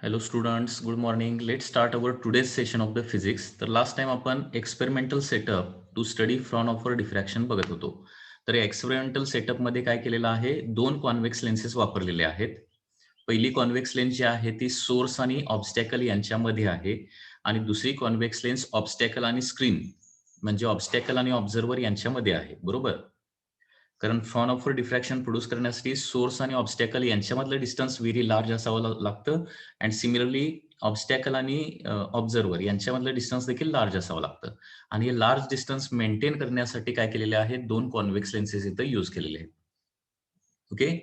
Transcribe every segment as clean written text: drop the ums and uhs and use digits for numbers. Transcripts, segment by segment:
Hello students, good morning. Let's start our today's session of the physics. तर last time आपण experimental setup to study Fraunhofer diffraction बघत होतो. तर या experimental सेटअपमध्ये काय केलेलं आहे, दोन कॉन्व्हेक्स लेन्सेस वापरलेले आहेत. पहिली कॉन्व्हेक्स लेन्स जी आहे ती सोर्स आणि ऑब्स्टॅकल यांच्यामध्ये आहे आणि दुसरी कॉन्व्हेक्स लेन्स ऑब्स्टॅकल आणि स्क्रीन म्हणजे ऑब्स्टॅकल आणि ऑब्झर्व्हर यांच्यामध्ये आहे. बरोबर? कारण फ्रॉन-ऑफ डिफ्रॅक्शन प्रोड्यूस करण्यासाठी सोर्स आणि ऑब्स्टॅकल यांच्यामधलं डिस्टन्स व्हेरी लार्ज असावं लागतं अँड सिमिलरली ऑब्स्टॅकल आणि ऑब्झर्व्हर यांच्यामधलं डिस्टन्स देखील लार्ज असावं लागतं. आणि हे लार्ज डिस्टन्स मेंटेन करण्यासाठी काय केलेले आहेत, दोन कॉन्व्हेक्स लेन्सेस इथं यूज केलेले आहेत. ओके.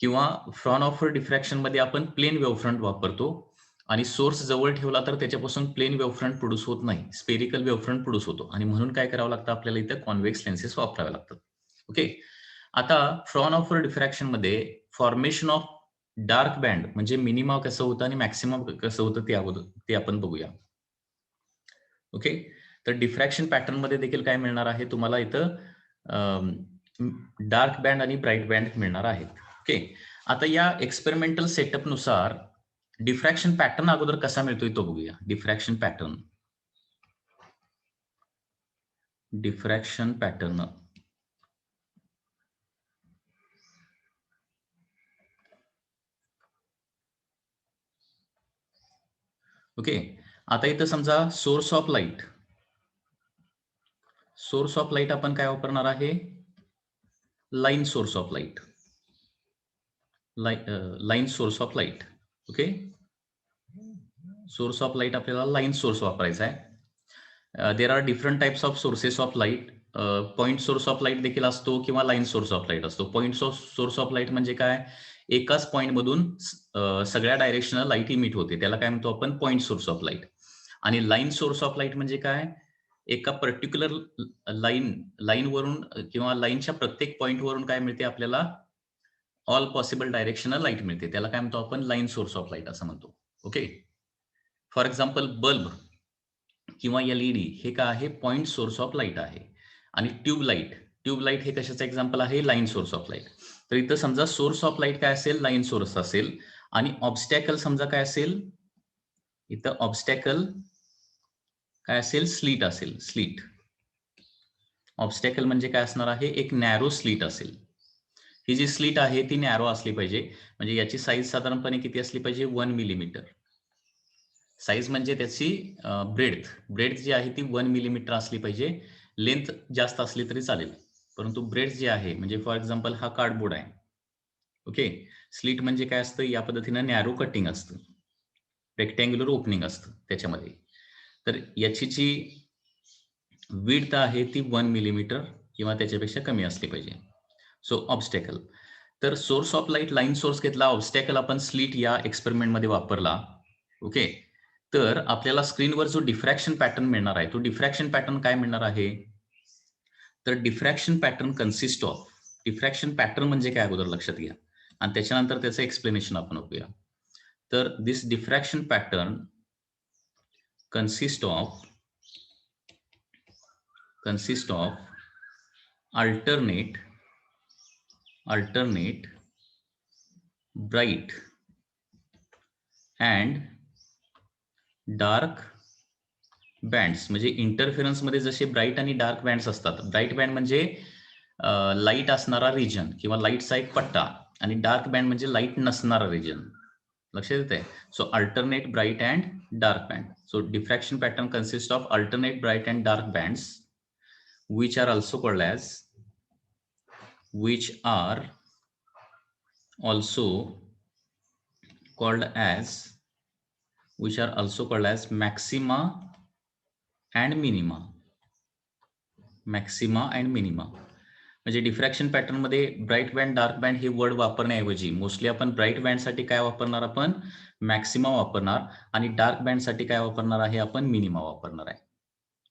किंवा फ्रॉन-ऑफ डिफ्रॅक्शनमध्ये आपण प्लेन वेव्हफ्रंट वापरतो आणि सोर्स जवळ ठेवला तर त्याच्यापासून प्लेन वेव्हफ्रंट प्रोड्यूस होत नाही. स्पेरिकल वेव्हफ्रंट प्रोड्यूस होतो आणि म्हणून काय करावं लागतं आपल्याला इथं कॉन्व्हेक्स लेन्सेस वापरावे लागतात. ओके. आता फ्रॉन-ऑफ डिफ्रॅक्शनमध्ये फॉर्मेशन ऑफ डार्क बँड म्हणजे मिनिमा कसं होतं आणि मॅक्सिमम कसं होतं ते आपण बघूया. ओके. तर डिफ्रॅक्शन पॅटर्नमध्ये देखील काय मिळणार आहे तुम्हाला इथं डार्क बँड आणि ब्राईट बँड मिळणार आहेत. ओके. आता या एक्सपेरिमेंटल सेटअपनुसार डिफ्रॅक्शन पॅटर्न अगोदर कसा मिळतोय तो बघूया. Diffraction pattern. ओके. आता इथं समजा सोर्स ऑफ लाईट आपण काय वापरणार आहे? Line source of light. Line source of light. Okay. Source of light आपल्याला लाईन सोर्स वापरायचा आहे. There are different types of sources of light. Point source of light देखील असतो किंवा लाईन सोर्स ऑफ लाईट असतो. पॉइंट सोर्स ऑफ लाईट म्हणजे काय? एकाच पॉइंटमधून सगळ्या डायरेक्शनला लाईट इमिट होते. त्याला काय म्हणतो आपण? Point source of light. आणि लाईन सोर्स ऑफ लाईट म्हणजे काय? एका पर्टिक्युलर लाईनवरून किंवा लाईनच्या प्रत्येक पॉइंटवरून काय मिळते आपल्याला? ऑल पॉसिबल डायरेक्शनल लाईट मिळते. त्याला काय म्हणतो आपण? लाईन सोर्स ऑफ लाईट असं म्हणतो. ओके. फॉर एक्झाम्पल बल्ब किंवा एलईडी हे काय आहे? पॉइंट सोर्स ऑफ लाईट आहे. आणि ट्यूबलाईट हे कशाचं एक्झाम्पल आहे? Line source of light. तर इथं समजा सोर्स ऑफ लाईट काय असेल? लाईन सोर्स असेल आणि ऑब्स्टॅकल समजा काय असेल? इथं ऑब्स्टॅकल काय असेल? स्लीट असेल. स्लीट. ऑब्स्टॅकल म्हणजे काय असणार आहे? एक नॅरो स्लीट असेल. ही जी स्लीट आहे ती नॅरो असली पाहिजे. म्हणजे याची साईज साधारणपणे किती असली पाहिजे? 1 मिलीमीटर. साईज म्हणजे त्याची ब्रेड्थ जी आहे ती 1 मिलीमीटर असली पाहिजे. लेंथ जास्त असली तरी चालेल. परंतु ब्रेड्थ जी आहे म्हणजे फॉर एक्झाम्पल हा कार्डबोर्ड आहे. ओके. स्लीट म्हणजे काय असतं? या पद्धतीनं नॅरो कटिंग असतं. रेक्टँग्युलर ओपनिंग असतं त्याच्यामध्ये. तर याची जी विड्थ आहे ती 1 मिलीमीटर किंवा त्याच्यापेक्षा कमी असली पाहिजे. So obstacle. तर source of light line source घेतला, ऑब्स्टॅकल आपण स्लीट या एक्सपेरिमेंटमध्ये वापरला. ओके. तर आपल्याला स्क्रीनवर जो डिफ्रॅक्शन पॅटर्न मिळणार आहे, तो डिफ्रॅक्शन पॅटर्न काय मिळणार आहे? तर डिफ्रॅक्शन पॅटर्न म्हणजे काय अगोदर लक्षात घ्या आणि त्याच्यानंतर त्याचं एक्सप्लेनेशन आपण बघूया. तर this diffraction pattern consist of alternate bright and dark bands. म्हणजे इंटरफेरन्स मध्ये जसे ब्राईट आणि डार्क बँड्स असतात. ब्राईट बँड म्हणजे लाईट असणारा रिजन किंवा लाईटचा एक पट्टा आणि डार्क बँड म्हणजे लाईट नसणारा रिजन. लक्षात येते? So alternate bright and dark band. So diffraction pattern consist of alternate bright and dark bands which are also called as maxima and minima. म्हणजे डिफ्रॅक्शन पॅटर्न मध्ये ब्राईट बँड डार्क बँड हे word वापरण्याऐवजी mostly आपण bright band साठी काय वापरणार? आपण maxima वापरणार आणि डार्क बँड साठी काय वापरणार आहे? आपण मिनिमा वापरणार आहे.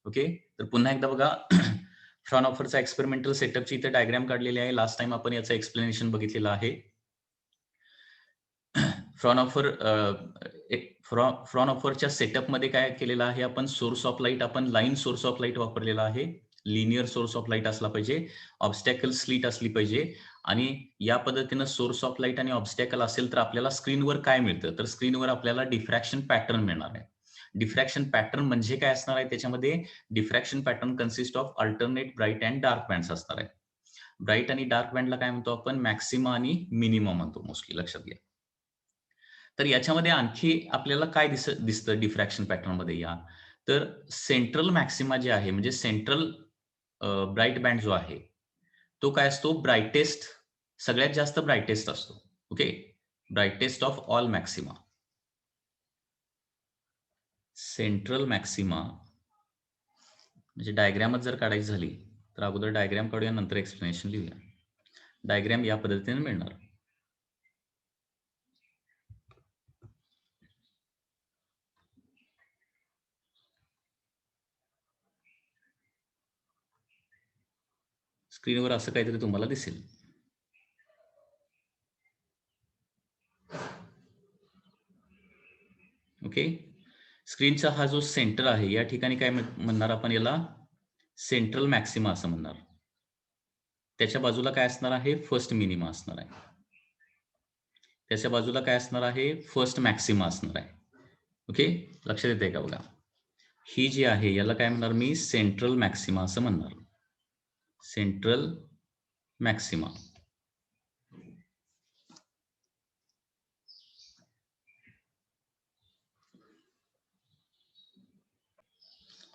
ओके. तर पुन्हा एकदा बघा. फ्रॉन-ऑफरचा एक्सपेरिमेंटल सेटअपची इथे डायग्राम काढलेली आहे. लास्ट टाइम आपण याचं एक्सप्लेनेशन बघितलेलं आहे. फ्रॉन-ऑफरच्या सेटअपमध्ये काय केलेलं आहे? आपण सोर्स ऑफ लाईट आपण लाईन सोर्स ऑफ लाईट वापरलेला आहे. लिनियर सोर्स ऑफ लाईट असला पाहिजे, ऑब्स्टॅकल स्लिट असली पाहिजे आणि या पद्धतीनं सोर्स ऑफ लाईट आणि ऑब्स्टॅकल असेल तर आपल्याला स्क्रीनवर काय मिळतं, तर स्क्रीनवर आपल्याला डिफ्रॅक्शन पॅटर्न मिळणार आहे. डिफ्रॅक्शन पॅटर्न म्हणजे काय असणार आहे, त्याच्यामध्ये diffraction pattern consist of alternate bright and dark bands असणार आहे. ब्राईट आणि डार्क बँडला काय म्हणतो आपण, मॅक्सिमा आणि मिनिमा म्हणतो मोस्टली, लक्षात घ्या. तर याच्यामध्ये आणखी आपल्याला काय दिसतं डिफ्रॅक्शन पॅटर्न मध्ये या, तर सेंट्रल मॅक्सिमा जे आहे म्हणजे सेंट्रल ब्राईट बँड जो आहे तो काय असतो, ब्राईटेस्ट, सगळ्यात जास्त ब्राईटेस्ट असतो. Okay, brightest of all maxima. Central maxima म्हणजे डायग्रॅमच जर काढायची झाली तर अगोदर डायग्रॅम काढूया, नंतर एक्सप्लेनेशन लिहूया. डायग्रॅम या पद्धतीने मिळणार. स्क्रीनवर असं काहीतरी तुम्हाला दिसेल. ओके, स्क्रीनचा हा जो सेंटर आहे या ठिकाणी काय म्हणणार आपण, याला सेंट्रल मॅक्सिमा असं म्हणणार. त्याच्या बाजूला काय असणार आहे, फर्स्ट मिनिमा असणार आहे. त्याच्या बाजूला काय असणार आहे, फर्स्ट मॅक्सिमा असणार आहे. ओके, लक्षात येते का बघा, ही जी आहे याला काय म्हणणार मी, सेंट्रल मॅक्सिमा असं म्हणणार. Central maxima.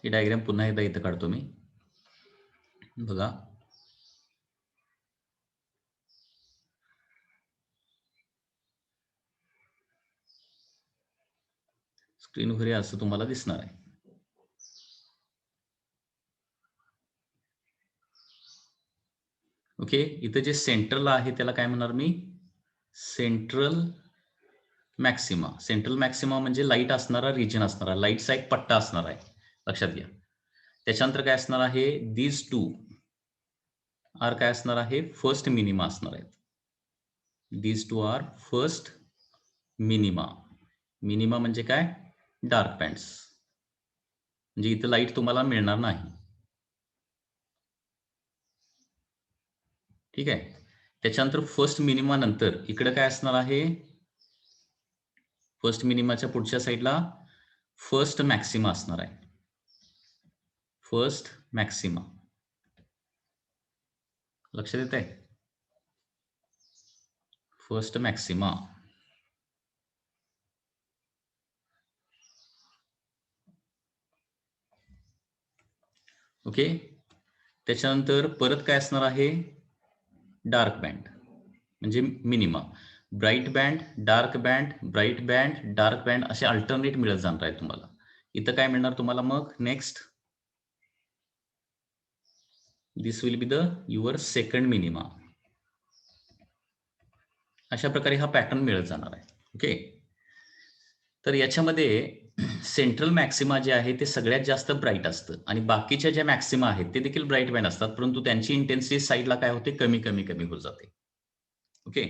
ही डायग्राम पुन्हा एकदा इथं काढतो मी, बघा. स्क्रीनवर असं तुम्हाला दिसणार आहे. ओके, इथं जे सेंट्रल आहे त्याला काय म्हणणार मी, सेंट्रल मॅक्सिमा. सेंट्रल मॅक्सिमा म्हणजे लाईट असणारा रिजन असणारा, लाईटचा एक पट्टा असणार आहे, लक्षात घ्या. त्याच्यानंतर काय असणार आहे, दीज टू आर काय असणार आहे, फर्स्ट मिनिमा असणार आहेत. These two are first minima. Minima म्हणजे काय, डार्क बँड्स, म्हणजे इथं लाईट तुम्हाला मिळणार नाही. ठीक आहे. त्याच्यानंतर फर्स्ट मिनिमा नंतर इकडे काय असणार आहे, फर्स्ट मिनिमाच्या पुढच्या साईडला फर्स्ट मॅक्सिमा असणार आहे. फर्स्ट मॅक्सिमा, लक्षात येत आहे, फर्स्ट मॅक्सिमा. ओके, त्याच्यानंतर परत काय असणार आहे, डार्क बँड म्हणजे minima. Bright band, dark band, bright band, dark band असे अल्टरनेट मिळत जाणार आहे तुम्हाला. इथं काय मिळणार तुम्हाला मग, next this will be the your second minima. अशा प्रकारे हा पॅटर्न मिळत जाणार आहे. ओके, तर याच्यामध्ये सेंट्रल मॅक्सिमा जे आहे ते सगळ्यात जास्त ब्राईट असतं आणि बाकीच्या ज्या मॅक्सिमा आहेत ते देखील ब्राईट बँड असतात, परंतु त्यांची इंटेन्सिटी साईडला काय होते, कमी कमी कमी होत जाते. Okay,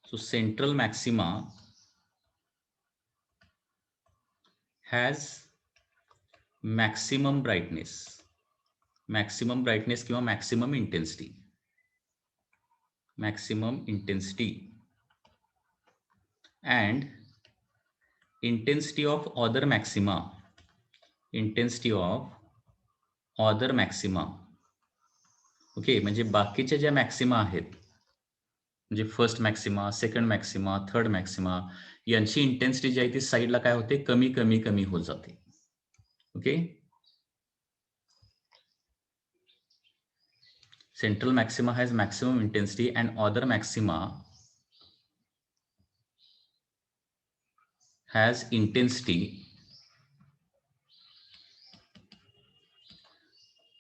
so central maxima has maximum brightness, maximum brightness किंवा maximum intensity, maximum intensity and intensity of other maxima, intensity of other maxima. Okay, म्हणजे बाकीच्या ज्या मॅक्सिमा आहेत, म्हणजे first maxima, second maxima, third maxima, यांची इंटेन्सिटी जी आहे ती साईडला काय होते, कमी कमी कमी होत जाते. Okay, central maxima has maximum intensity and other maxima has intensity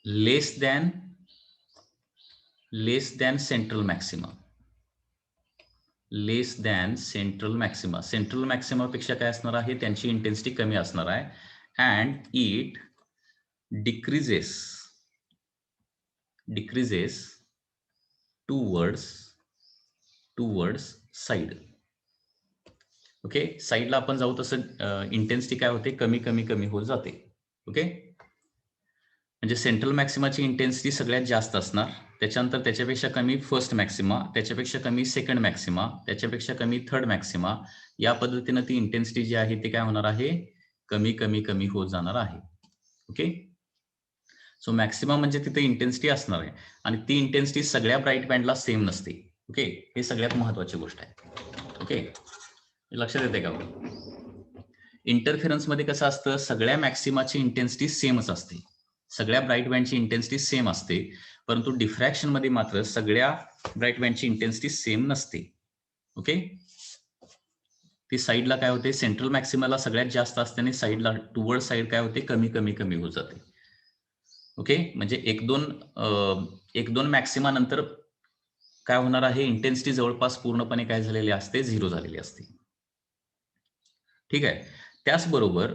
less than central maxima, less than central maxima. Central maxima पेक्षा काय असणार आहे, त्यांची इंटेन्सिटी कमी असणार आहे. And it decreases towards side. Okay, साईडला आपण जाऊ तसं इंटेन्सिटी काय होते, कमी कमी कमी होत जाते. ओके, म्हणजे सेंट्रल मॅक्सिमाची इंटेन्सिटी सगळ्यात जास्त असणार, त्याच्यानंतर त्याच्यापेक्षा कमी फर्स्ट मॅक्सिमा, त्याच्यापेक्षा कमी सेकंड मॅक्सिमा, त्याच्यापेक्षा कमी थर्ड मॅक्सिमा. या पद्धतीनं ती इंटेन्सिटी जी आहे ती काय होणार आहे, कमी कमी कमी होत जाणार आहे. ओके, सो मॅक्सिमा म्हणजे तिथे इंटेन्सिटी असणार आहे आणि ती इंटेन्सिटी सगळ्या ब्राईट बँडला सेम नसते. ओके, हे सगळ्यात महत्वाची गोष्ट आहे. ओके, लक्षात येते का? इंटरफेरन्स मध्ये कसं असतं, सगळ्या मॅक्सिमाची इंटेन्सिटी सेमच असते, सगळ्या ब्राईट बँडची इंटेन्सिटी सेम असते, परंतु डिफ्रॅक्शन मध्ये मात्र सगळ्या ब्राईट बँडची इंटेन्सिटी सेम नसते. ओके, ती साईडला काय होते, सेंट्रल मॅक्सिमाला सगळ्यात जास्त असते आणि साईडला टुवर्ड साईड काय होते, कमी कमी कमी होत जाते. ओके, म्हणजे एक दोन मॅक्सिमा नंतर काय होणार आहे, इंटेन्सिटी जवळपास पूर्णपणे काय झालेली असते, झिरो झालेली असते. ठीक आहे, त्याचबरोबर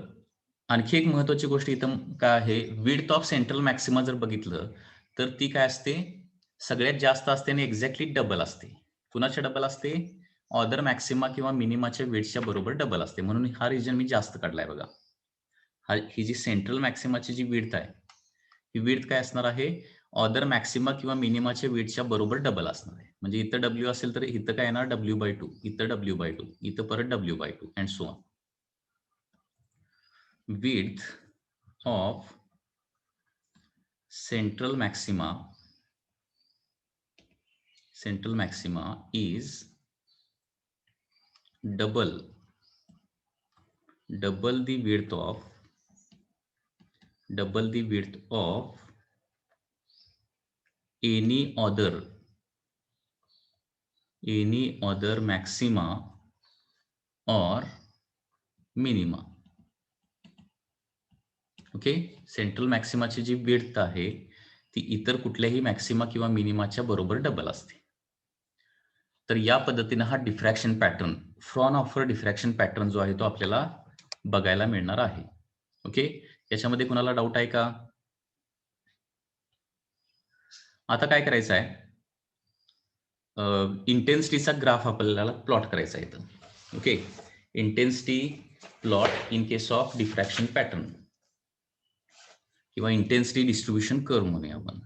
आणखी एक महत्वाची गोष्ट इथं काय आहे, विड्थ ऑफ सेंट्रल मॅक्सिमा जर बघितलं तर ती काय असते, सगळ्यात जास्त असते आणि एक्झॅक्टली डबल असते. कुणाच्या डबल असते, ऑदर मॅक्सिमा किंवा मिनिमाच्या विड्थच्या बरोबर डबल असते. म्हणून हा रिजन मी जास्त काढलाय बघा. ही जी सेंट्रल मॅक्सिमाची जी विड्थ आहे, ही विड्थ काय असणार आहे, ऑदर मॅक्सिमा किंवा मिनिमाच्या विड्थच्या बरोबर डबल असणार आहे. म्हणजे इथं डब्ल्यू असेल तर इथं काय येणार, W/2, इथं W/2, इथं परत W/2 and so on. Width of central maxima is double the width of any other maxima or minima. Okay, central मॅक्सिमाची जी विड्थ आहे ती इतर कुठल्याही मॅक्सिमा किंवा मिनिमाच्या बरोबर डबल असते. तर या पद्धतीने हा diffraction pattern, frown-offer diffraction pattern जो आहे तो आपल्याला बघायला मिळणार आहे. ओके, याच्यामध्ये कुणाला डाऊट आहे का? आता काय करायचं आहे, इंटेन्सिटीचा ग्राफ आपल्याला प्लॉट करायचा आहे इथं. Okay, intensity plot in case of diffraction pattern किंवा इंटेन्सिटी डिस्ट्रीब्युशन कर्व म्हणूया आपण.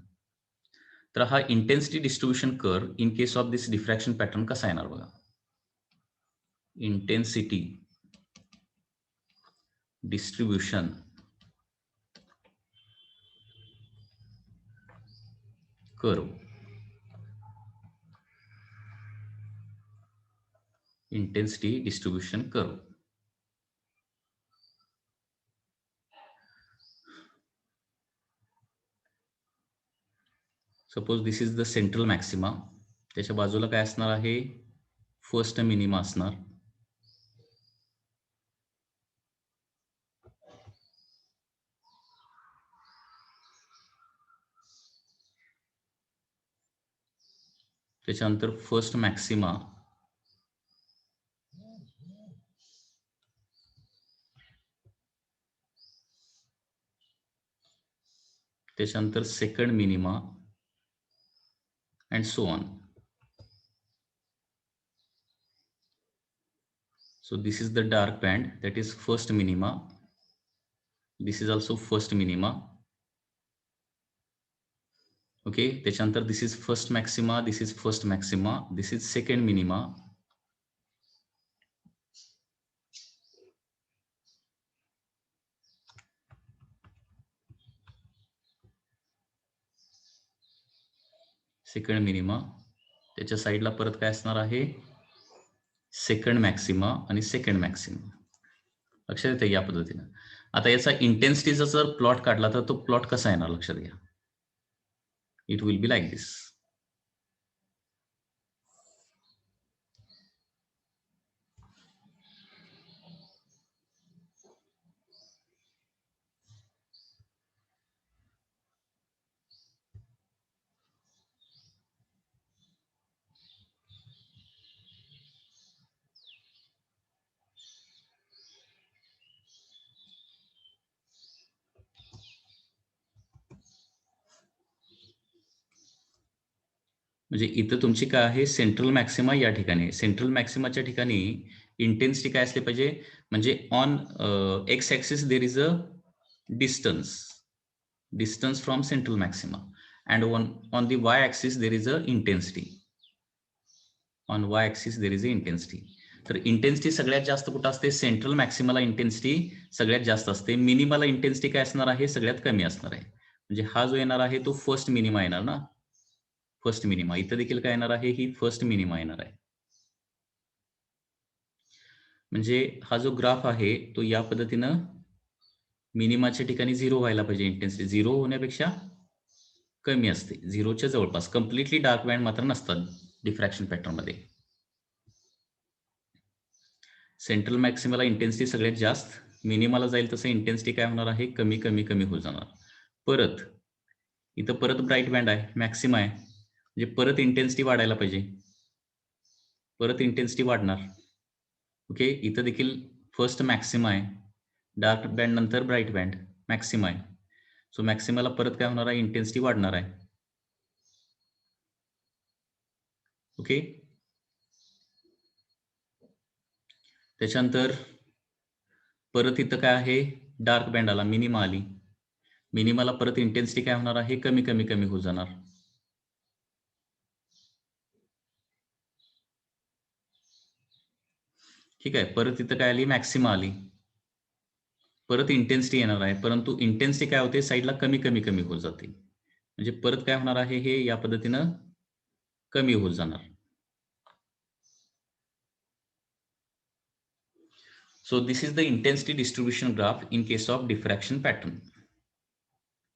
तर हा intensity distribution curve in case of this diffraction pattern कसा येणार बघा. Intensity distribution curve, intensity distribution curve. Suppose this is the central maxima, त्याच्या बाजूला काय असणार आहे, फर्स्ट मिनिमा असणार. त्याच्यानंतर फर्स्ट मॅक्सिमा, त्याच्यानंतर second minima and so on. So this is the dark band, that is first minima. This is also first minima. Okay, त्याच्यानंतर this is first maxima, this is first maxima, this is second minima. Second minima, त्याच्या साईडला परत काय असणार आहे, second maxima आणि second maxima. लक्षात येते या पद्धतीने. आता याचा इंटेन्सिटीचा जर प्लॉट काढला तर तो प्लॉट कसा येणार लक्षात घ्या. इट विल बी लाईक दिस. म्हणजे इथं तुमची काय आहे, सेंट्रल मॅक्सिमा या ठिकाणी. सेंट्रल मॅक्सिमाच्या ठिकाणी इंटेन्सिटी काय असली पाहिजे, म्हणजे on x axis there is a distance from central maxima, and on the y-axis there is a intensity. On y-axis there is a intensity. तर इंटेन्सिटी सगळ्यात जास्त कुठं असते? सेंट्रल मॅक्सिमाला इंटेन्सिटी सगळ्यात जास्त असते. मिनिमाला इंटेन्सिटी काय असणार आहे? सगळ्यात कमी असणार आहे. म्हणजे हा जो येणार आहे तो फर्स्ट मिनिमा येणार ना, फर्स्ट मिनिमा. इथं देखील काय येणार आहे? ही फर्स्ट मिनिमा येणार आहे. म्हणजे हा जो ग्राफ आहे तो या पद्धतीनं मिनिमाच्या ठिकाणी 0 व्हायला पाहिजे. इंटेन्सिटी 0 होण्यापेक्षा कमी असते, 0च्या जवळपास. कम्प्लिटली डार्क बँड मात्र नसतात डिफ्रॅक्शन पॅटर्न मध्ये. सेंट्रल मॅक्सिमाला इंटेन्सिटी सगळ्यात जास्त, मिनिमाला जाईल तसं इंटेन्सिटी काय होणार आहे? कमी कमी कमी होत जाणार. परत इथं परत ब्राईट बँड आहे, मॅक्सिमा आहे, म्हणजे परत इंटेन्सिटी वाढायला पाहिजे. परत इंटेन्सिटी वाढणार. ओके, इथं देखील फर्स्ट मॅक्सिमा आहे, डार्क बँड नंतर ब्राईट बँड, मॅक्सिमा आहे. सो मॅक्सिमाला परत काय होणार आहे? इंटेन्सिटी वाढणार आहे. ओके, त्याच्यानंतर परत इथं काय आहे? डार्क बँड आला, मिनिमा आली. मिनिमाला परत इंटेन्सिटी काय होणार आहे? कमी कमी कमी होत जाणार. ठीक आहे, परत इथं काय आली? मॅक्सिमा आली. परत इंटेन्सिटी येणार आहे, परंतु इंटेन्सिटी काय होते? साईडला कमी कमी कमी होत जाते. म्हणजे परत काय होणार आहे? हे या पद्धतीनं कमी होत जाणार. So this is the intensity distribution graph in case of diffraction pattern.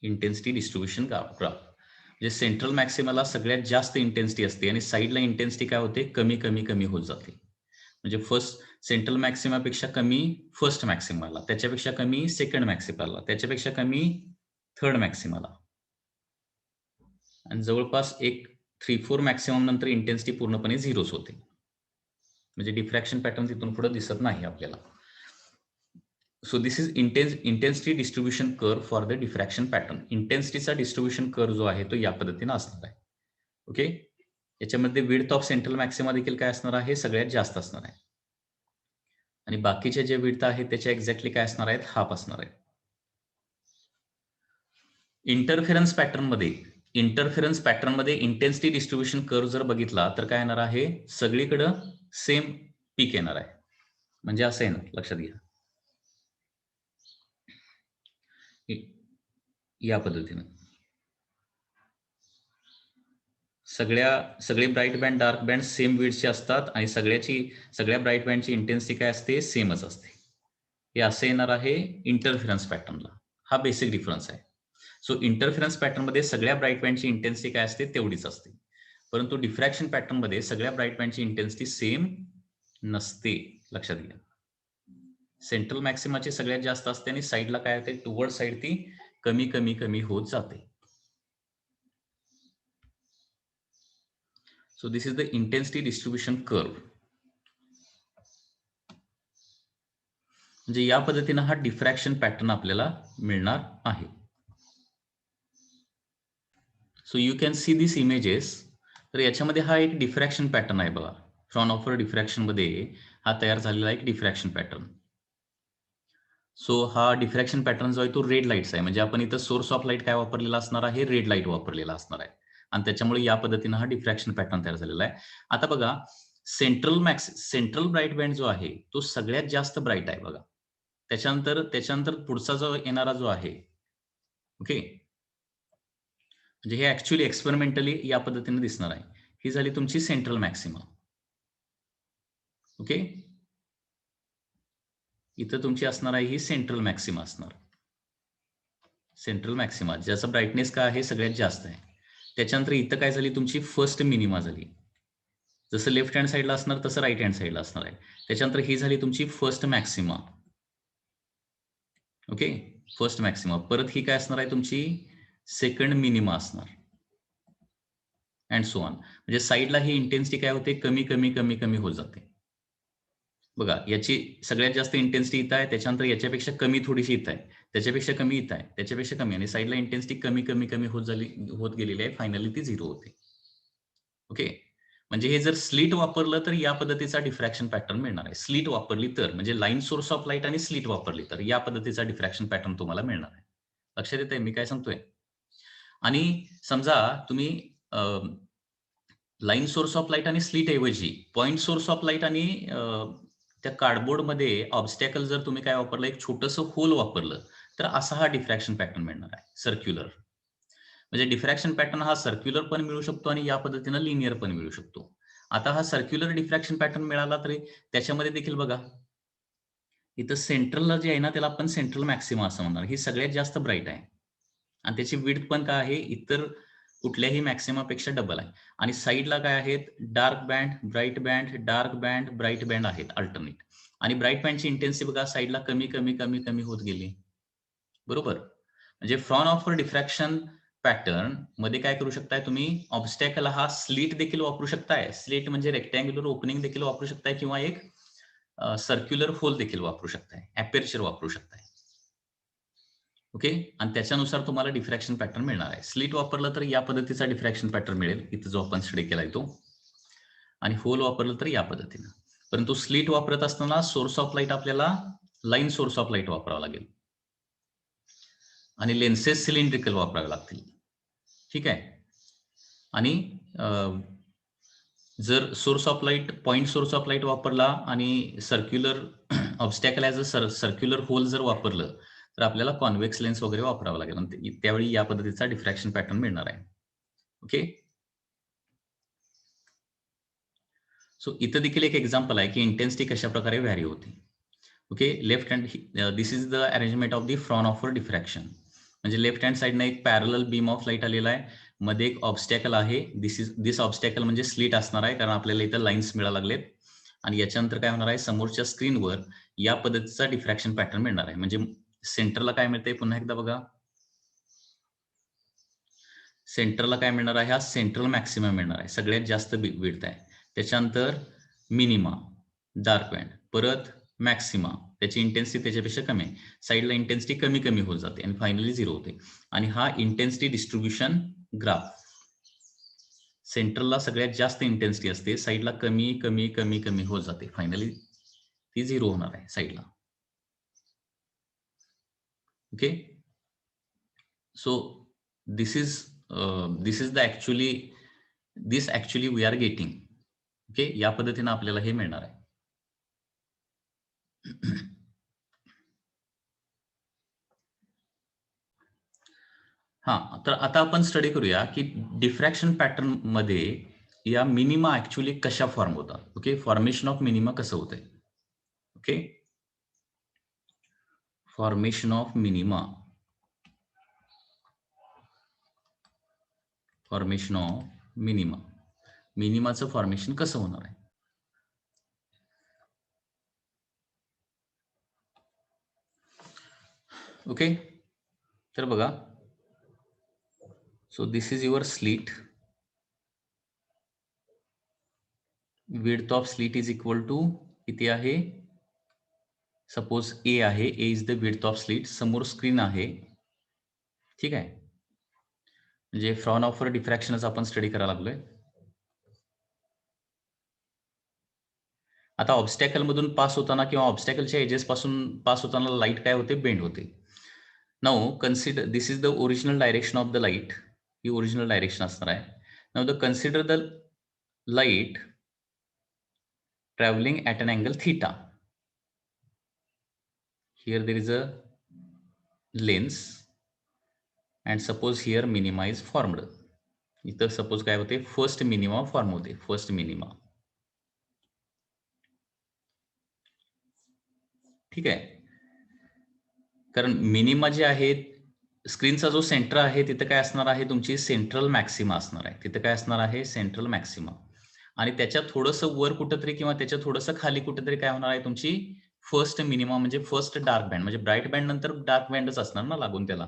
Intensity distribution graph. म्हणजे सेंट्रल मॅक्सिमाला सगळ्यात जास्त इंटेन्सिटी असते आणि साईडला इंटेन्सिटी काय होते? कमी कमी कमी होत जाते. म्हणजे फर्स्ट सेंट्रल मॅक्सिमापेक्षा कमी फर्स्ट मॅक्सिमाला, त्याच्यापेक्षा कमी सेकंड मॅक्सिमाला, त्याच्यापेक्षा कमी थर्ड मॅक्सिमाला, आणि जवळपास एक 3-4 मॅक्सिमम नंतर इंटेन्सिटी पूर्णपणे 0च होते. म्हणजे डिफ्रॅक्शन पॅटर्न तिथून पुढे दिसत नाही आपल्याला. So this is intensity distribution curve for the diffraction pattern. इंटेन्सिटीचा डिस्ट्रीब्युशन कर्व जो आहे तो या पद्धतीने असणार आहे. ओके, याच्यामध्ये विड्थ ऑफ सेंट्रल मॅक्सिमा देखील काय असणार आहे? सगळ्यात जास्त असणार आहे. आणि बाकीचे जे विड्थ आहेत त्याच्या एक्झॅक्टली काय असणार आहेत? हाफ असणार आहे. इंटरफेरन्स पॅटर्न मध्ये इंटेन्सिटी डिस्ट्रीब्युशन कर्व जर बघितला तर काय येणार आहे? सगळीकडे सेम पीक येणार आहे. म्हणजे असं येणार, लक्षात घ्या, या पद्धतीनं सगळे bright band dark band same विड्थचे असतात आणि सगळ्या ब्राईट बँडची इंटेन्सिटी काय असते? सेमच असते. हे असं येणार आहे इंटरफेरन्स पॅटर्नला. हा बेसिक डिफरन्स आहे. सो इंटरफेरन्स पॅटर्न मध्ये सगळ्या ब्राईट बँडची इंटेन्सिटी काय असते? तेवढीच असते. परंतु डिफ्रॅक्शन पॅटर्न मध्ये सगळ्या ब्राईट बँडची इंटेन्सिटी सेम नसते, लक्षात घ्या. सेंट्रल मॅक्सिमाची सगळ्यात जास्त असते आणि साईडला काय होते? टुवर्ड साईड ती कमी कमी कमी होत जाते. So this is the intensity distribution curve. म्हणजे या पद्धतीने हा डिफ्रॅक्शन पॅटर्न आपल्याला मिळणार आहे. So you can see this images. तर याच्यामध्ये हा एक डिफ्रॅक्शन पॅटर्न आहे बघा. फ्रॉनऑफर डिफ्रॅक्शन मध्ये हा तयार झालेला एक डिफ्रॅक्शन पॅटर्न. सो हा डिफ्रॅक्शन पॅटर्न जो आहे तो रेड लाईट्स आहे. म्हणजे आपण इथं सोर्स ऑफ लाईट काय वापरलेला असणार आहे? रेड लाईट वापरलेला असणार आहे. आणि त्याच्यामुळे या पद्धतीनं हा डिफ्रॅक्शन पॅटर्न तयार झालेला आहे. आता बघा, सेंट्रल ब्राईट बँड जो आहे तो सगळ्यात जास्त ब्राईट आहे बघा. त्याच्यानंतर पुढचा जो येणारा जो आहे, ओके, म्हणजे हे ऍक्च्युअली एक्सपेरिमेंटली या पद्धतीने दिसणार आहे. ही झाली तुमची सेंट्रल मॅक्सिमा. ओके, इथं तुमची असणार आहे ही सेंट्रल मॅक्सिमा असणार. सेंट्रल मॅक्सिमा ज्याचा ब्राईटनेस काय आहे? सगळ्यात जास्त आहे. त्याच्यानंतर इथं काय झाली? तुमची फर्स्ट मिनिमा झाली. जसं लेफ्ट हँड साईडला असणार तसं राईट हँड साईडला असणार आहे. त्याच्यानंतर ही झाली तुमची first maxima. Okay, first maxima. परत ही काय असणार आहे? तुमची सेकंड मिनिमा असणार, अँड सो ऑन. म्हणजे साईडला ही इंटेन्सिटी काय होते? कमी कमी कमी कमी होत जाते. बघा, याची सगळ्यात जास्त इंटेन्सिटी इथं आहे, त्याच्यानंतर याच्यापेक्षा कमी थोडीशी इथं आहे, त्याच्यापेक्षा कमी इथं आहे, त्याच्यापेक्षा कमी, आणि साईडला इंटेन्सिटी कमी कमी कमी होत गेलेली आहे. फायनली ती 0 होते. ओके, म्हणजे हे जर स्लिट वापरलं तर या पद्धतीचा डिफ्रॅक्शन पॅटर्न मिळणार आहे. स्लिट वापरली तर, म्हणजे लाईन सोर्स ऑफ लाईट आणि स्लिट वापरली तर या पद्धतीचा डिफ्रॅक्शन पॅटर्न तुम्हाला मिळणार आहे. लक्षात येतंय मी काय सांगतोय? आणि समजा तुम्ही लाईन सोर्स ऑफ लाईट आणि स्लिट ऐवजी पॉइंट सोर्स ऑफ लाईट आणि त्या कार्डबोर्डमध्ये ऑब्स्टॅकल जर तुम्ही काय वापरलं, एक छोटंसं होल वापरलं, तर असा हा डिफ्रॅक्शन पॅटर्न मिळणार आहे, सर्क्युलर. म्हणजे डिफ्रॅक्शन पॅटर्न हा सर्क्युलर पण मिळू शकतो आणि या पद्धतीनं लिनियर पण मिळू शकतो. आता हा सर्क्युलर डिफ्रॅक्शन पॅटर्न मिळाला तरी त्याच्यामध्ये देखील बघा, इथं सेंट्रलला जे आहे ना, त्याला आपण सेंट्रल मॅक्सिमा असं म्हणणार. ही सगळ्यात जास्त ब्राईट आहे आणि त्याची विड्थ पण काय आहे, इतर कुठल्याही मॅक्सिमापेक्षा डबल आहे. आणि साइडला काय आहेत, dark band, bright band, dark band, bright band आहेत अल्टरनेट. आणि ब्राईट बँडची इंटेन्सिटी बघा साइडला कमी, कमी, कमी, कमी होत गेली. बरोबर? म्हणजे फ्रॉन ऑफर डिफ्रॅक्शन पॅटर्न मध्ये काय करू शकताय तुम्ही, ऑब्स्टॅकल हा स्लिट देखील वापरू शकताय. स्लिट म्हणजे रेक्टँग्युलर ओपनिंग देखील वापरू शकताय किंवा एक सर्क्युलर होल देखील वापरू शकताय. अपर्चर वापरू शकताय. ओके. आणि त्याच्यानुसार तुम्हाला डिफ्रॅक्शन पॅटर्न मिळणार आहे. स्लिट वापरलं तर या पद्धतीचा डिफ्रॅक्शन पॅटर्न मिळेल. इथं जो आपण स्टडी केलाय तो. आणि होल वापरलं तर या पद्धतीनं. परंतु स्लिट वापरत असताना सोर्स ऑफ लाईट आपल्याला लाईन सोर्स ऑफ लाईट वापरावा लागेल. आणि लेन्सेस सिलेंड्रिकल वापरावे लागतील. ठीक आहे. आणि जर source of light point source of light वापरला आणि circular obstacle as a circular hole जर वापरलं तर आपल्याला कॉन्व्हेक्स लेन्स वगैरे वापरावं लागेल आणि त्यावेळी या पद्धतीचा डिफ्रॅक्शन पॅटर्न मिळणार आहे. ओके. सो इथं देखील एक एक्झाम्पल आहे की इंटेन्सिटी कशा प्रकारे व्हॅरी होते. Okay. Left hand this is the arrangement of the frown offer diffraction. म्हणजे लेफ्ट हँड साईडनं एक पॅरल बीम ऑफ लाईट आलेला आहे. मध्ये एक ऑब्स्टॅकल आहे. दिस ऑब्स्टॅकल म्हणजे स्लिट असणार आहे कारण आपल्याला इथं लाईन्स मिळायला लागलेत. आणि याच्यानंतर काय होणार आहे, समोरच्या स्क्रीनवर या पद्धतीचा डिफ्रॅक्शन पॅटर्न मिळणार आहे. म्हणजे सेंटरला काय मिळतंय पुन्हा एकदा बघा. सेंटरला काय मिळणार आहे, हा सेंट्रल मॅक्सिमम मिळणार आहे. सगळ्यात जास्त विड्थ आहे. त्याच्यानंतर मिनिमा, डार्क बँड, परत मॅक्सिमा, त्याची इंटेन्सिटी त्याच्यापेक्षा कमी आहे. साईडला इंटेन्सिटी कमी कमी होत जाते आणि फायनली झिरो होते. आणि हा इंटेन्सिटी डिस्ट्रीब्युशन ग्राफ. सेंट्रलला सगळ्यात जास्त इंटेन्सिटी असते, साईडला कमी कमी कमी कमी होत जाते. फायनली ती झिरो होणार आहे साईडला. Okay. So this is the this actually we are getting. Okay. या पद्धतीने आपल्याला हे मिळणार आहे. हा, तर आता आपण स्टडी करूया की डिफ्रॅक्शन पॅटर्न मध्ये या मिनिमा ऍक्च्युली कशा फॉर्म होतात. ओके. फॉर्मेशन ऑफ मिनिमा कसं होतंय. Okay. Formation of minima. Formation of minima. मिनिमाचं फॉर्मेशन कसं होणार आहे. ओके. तर बघा, so this is your slit. Width of slit is equal to किती आहे, सपोज ए आहे. A is the width of slit. समोर स्क्रीन आहे. ठीक आहे. म्हणजे फ्रॉन ऑफर डिफ्रॅक्शनच आपण स्टडी करायला लागलोय. आता ऑब्स्टॅकल मधून पास होताना किंवा ऑब्स्टॅकलच्या एजेस पासून पास होताना लाईट काय होते, बेंड होते. Now consider this is the original direction of the light. He original direction असणार आहे. Now the consider the light traveling at an angle theta. Here there is a lens and suppose here minima is formed. इथं suppose काय होते, first minima form होते. First minima. ठीक आहे. कारण minima जे आहेत, स्क्रीनचा जो सेंटर आहे तिथं काय असणार आहे, तुमची सेंट्रल मॅक्सिमा असणार आहे. तिथं काय असणार आहे, सेंट्रल मॅक्सिमा. आणि त्याच्या थोडंसं वर कुठंतरी किंवा त्याच्या थोडंसं खाली कुठेतरी काय होणार आहे, तुमची फर्स्ट मिनिमा म्हणजे फर्स्ट डार्क बँड. म्हणजे ब्राईट बँड नंतर डार्क बँडच असणार ना लागून त्याला.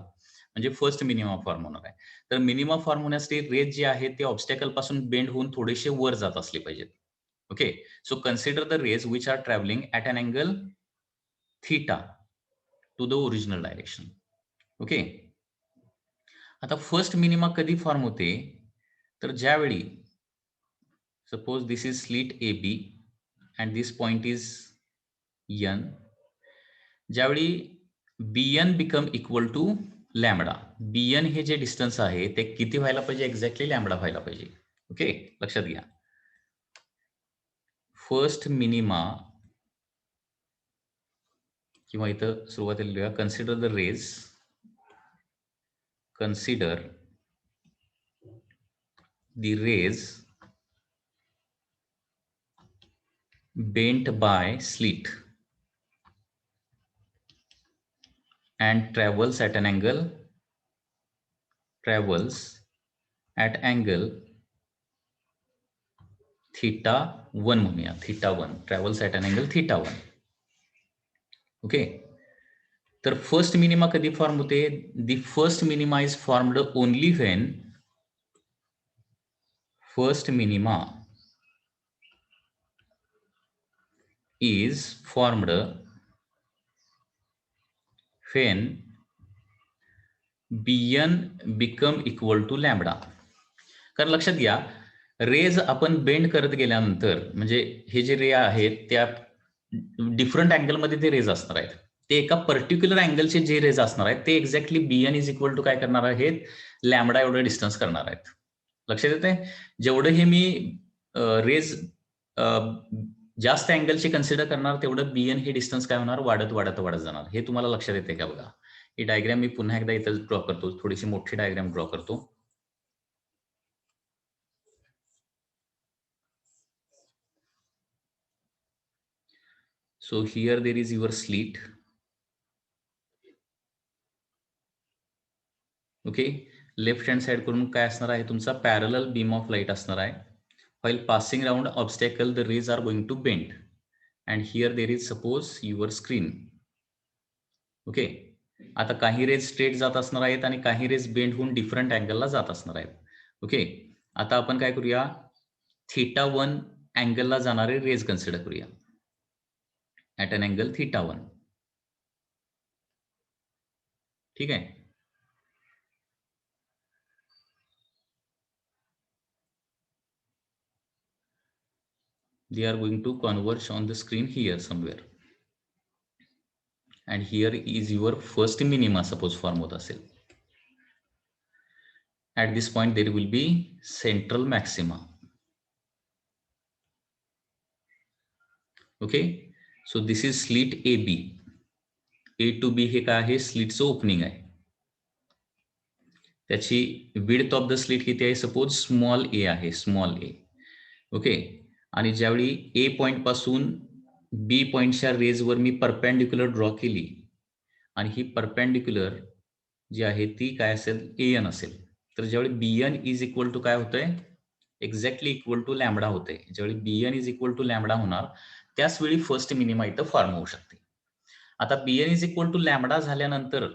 म्हणजे फर्स्ट मिनिमा फॉर्म होणार आहे. तर मिनिमा फॉर्म होण्यासाठी रेज जे आहेत ते ऑब्स्टॅकल पासून बेंड होऊन थोडेसे वर जात असले पाहिजेत. Okay. So consider the rays which are travelling at an angle theta to the original direction. Okay. आता फर्स्ट मिनिमा कधी फॉर्म होते, तर ज्यावेळी suppose this is slit A B and this point is N. ज्यावेळी bn become equal to lambda. bn हे जे distance आहे ते किती व्हायला पाहिजे? एक्झॅक्टली लॅमडा व्हायला पाहिजे. ओके, लक्षात घ्या. फर्स्ट मिनिमा किंवा इथं सुरुवातीला लिहूया, consider the rays, consider the rays bent by slit and travels at angle theta 1 म्हणूया, theta 1 travels at an angle theta 1. Okay, तर फर्स्ट मिनिमा कधी फॉर्म होते? The first minima is formed only when first minima is formed when bn become equal to lambda. कारण लक्षात घ्या, raise आपण bend करत गेल्यानंतर म्हणजे हे जे रे आहेत त्या डिफरंट अँगलमध्ये ते रेज असणार आहेत. ते एका पर्टिक्युलर अँगलचे जे रेज असणार आहेत ते exactly bn is equal to काय करणार आहेत? लॅमडा एवढं डिस्टन्स करणार आहेत. लक्षात येते? जेवढं हे मी रेज जास्त अँगलचे कन्सिडर करणार तेवढं bn हे डिस्टन्स काय होणार? वाढत वाढत वाढत जाणार. हे तुम्हाला लक्षात येते का? बघा, ही डायग्राम मी पुन्हा एकदा इथं ड्रॉ करतो, थोडीशी मोठी डायग्राम ड्रॉ करतो. So here there is your slit. Okay, left hand side करून काय असणार आहे? तुमचा पॅरलल बीम ऑफ लाईट असणार आहे. while passing around obstacle the rays are going to bend and here there is suppose your screen. Okay, आता काही raise straight जात असणार आहेत आणि काही रेज बेंड होऊन डिफरंट अँगलला जात असणार आहेत. ओके, आता आपण काय करूया? थीटा 1 अँगलला जाणारे रेज कन्सिडर करूया ऍट एन अँगल थीटा 1. ठीक आहे, they are going to converge on the screen here somewhere and here is your first minima suppose form होत असेल. At this point there will be central maxima. Okay, so this is slit AB. A to B हे काय आहे? स्लिटचं opening आहे. त्याची width of the slit किती आहे? Suppose small ए आहे, स्मॉल ए. ओके, आणि ज्यावेळी ए पॉइंट पासून बी पॉइंटच्या रेजवर मी परपेंडिक्युलर ड्रॉ केली आणि ही परपेंडिक्युलर जी आहे ती काय असेल? एन असेल. तर ज्यावेळी बीएन इज इक्वल टू काय होतंय? एक्झॅक्टली इक्वल टू लॅमडा होते. ज्यावेळी BN is equal to lambda होणार त्याच वेळी फर्स्ट मिनिमा इथं फॉर्म होऊ शकते. आता BN is equal to lambda झाल्यानंतर